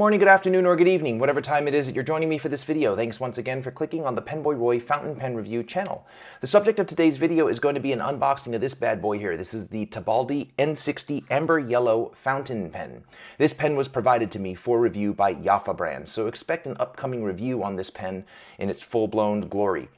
morning, good afternoon, or good evening, whatever time it is that you're joining me for this video. Thanks once again for clicking on the PenBoyRoy Fountain Pen Review channel. The subject of today's video is going to be an unboxing of this bad boy here. This is the Tibaldi N60 Amber Yellow Fountain Pen. This pen was provided to me for review by Yafa brand, so expect an upcoming review on this pen in its full-blown glory.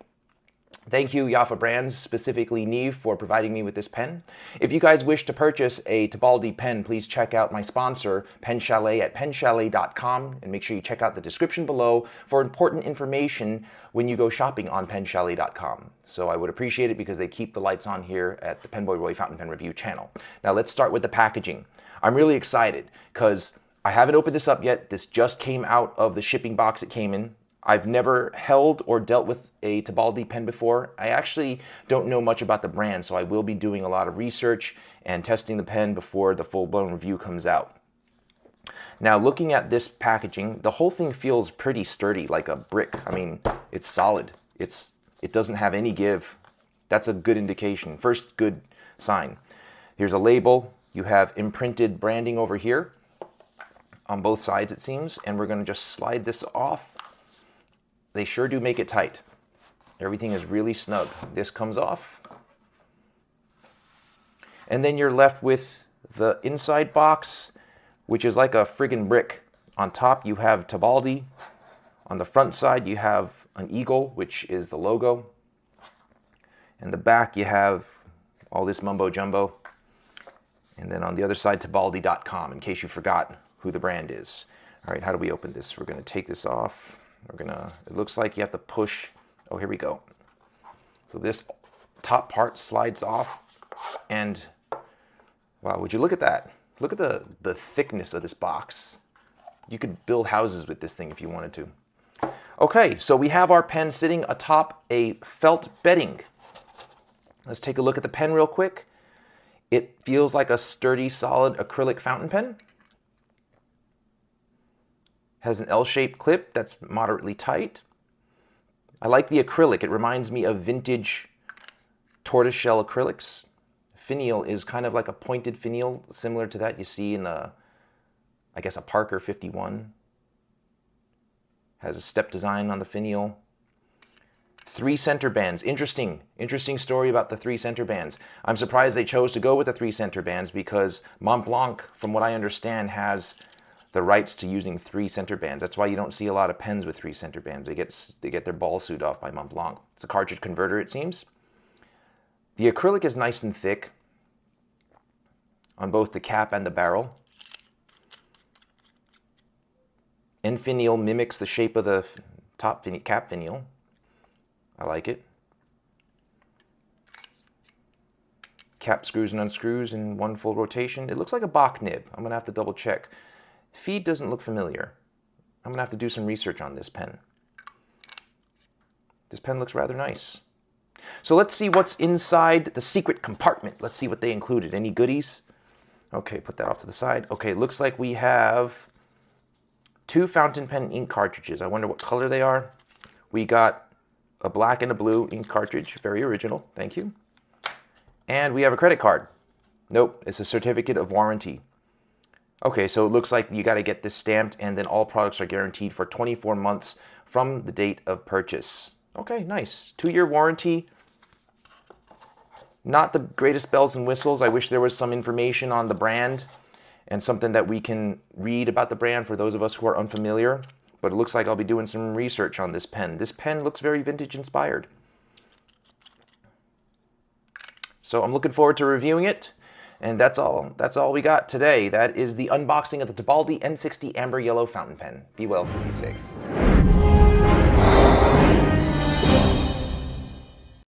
Thank you, Yafa Brands, specifically Neve, for providing me with this pen. If you guys wish to purchase a Tibaldi pen, please check out my sponsor, Pen Chalet, at penchalet.com, and make sure you check out the description below for important information when you go shopping on penchalet.com. So I would appreciate it because they keep the lights on here at the PenBoyRoy Fountain Pen Review channel. Now let's start with the packaging. I'm really excited because I haven't opened this up yet. This just came out of the shipping box it came in. I've never held or dealt with a Tibaldi pen before. I actually don't know much about the brand, so I will be doing a lot of research and testing the pen before the full-blown review comes out. Now, looking at this packaging, the whole thing feels pretty sturdy, like a brick. I mean, it's solid. It doesn't have any give. That's a good indication. First good sign. Here's a label. You have imprinted branding over here on both sides, it seems, and we're going to just slide this off. They sure do make it tight. Everything is really snug. This comes off. And then you're left with the inside box, which is like a friggin' brick. On top you have Tibaldi. On the front side you have an eagle, which is the logo. In the back you have all this mumbo jumbo. And then on the other side, Tibaldi.com, in case you forgot who the brand is. All right, how do we open this? We're gonna take this off. It looks like you have to push. Oh, here we go. So this top part slides off, and wow, would you look at that? Look at the thickness of this box. You could build houses with this thing if you wanted to. Okay, so we have our pen sitting atop a felt bedding. Let's take a look at the pen real quick. It feels like a sturdy, solid acrylic fountain pen. Has an L-shaped clip that's moderately tight. I like the acrylic. It reminds me of vintage tortoiseshell acrylics. Finial is kind of like a pointed finial, similar to that you see in I guess a Parker 51. Has a step design on the finial. 3 center bands. Interesting story about the 3 center bands. I'm surprised they chose to go with the 3 center bands because Montblanc, from what I understand, has the rights to using 3 center bands. That's why you don't see a lot of pens with 3 center bands. They get their ball suit off by Montblanc. It's a cartridge converter, it seems. The acrylic is nice and thick on both the cap and the barrel. End finial mimics the shape of the top cap finial. I like it. Cap screws and unscrews in one full rotation. It looks like a Bach nib. I'm gonna have to double check. Feed doesn't look familiar. I'm gonna have to do some research on this pen. This pen looks rather nice. So let's see what's inside the secret compartment. Let's see what they included. Any goodies? Okay, put that off to the side. Okay, looks like we have 2 fountain pen ink cartridges. I wonder what color they are. We got a black and a blue ink cartridge. Very original, thank you. And we have a credit card. Nope, it's a certificate of warranty. Okay, so it looks like you got to get this stamped, and then all products are guaranteed for 24 months from the date of purchase. Okay, nice. 2-year warranty. Not the greatest bells and whistles. I wish there was some information on the brand and something that we can read about the brand for those of us who are unfamiliar. But it looks like I'll be doing some research on this pen. This pen looks very vintage inspired. So I'm looking forward to reviewing it. And that's all we got today. That is the unboxing of the Tibaldi N60 Amber Yellow Fountain Pen. Be well, be safe.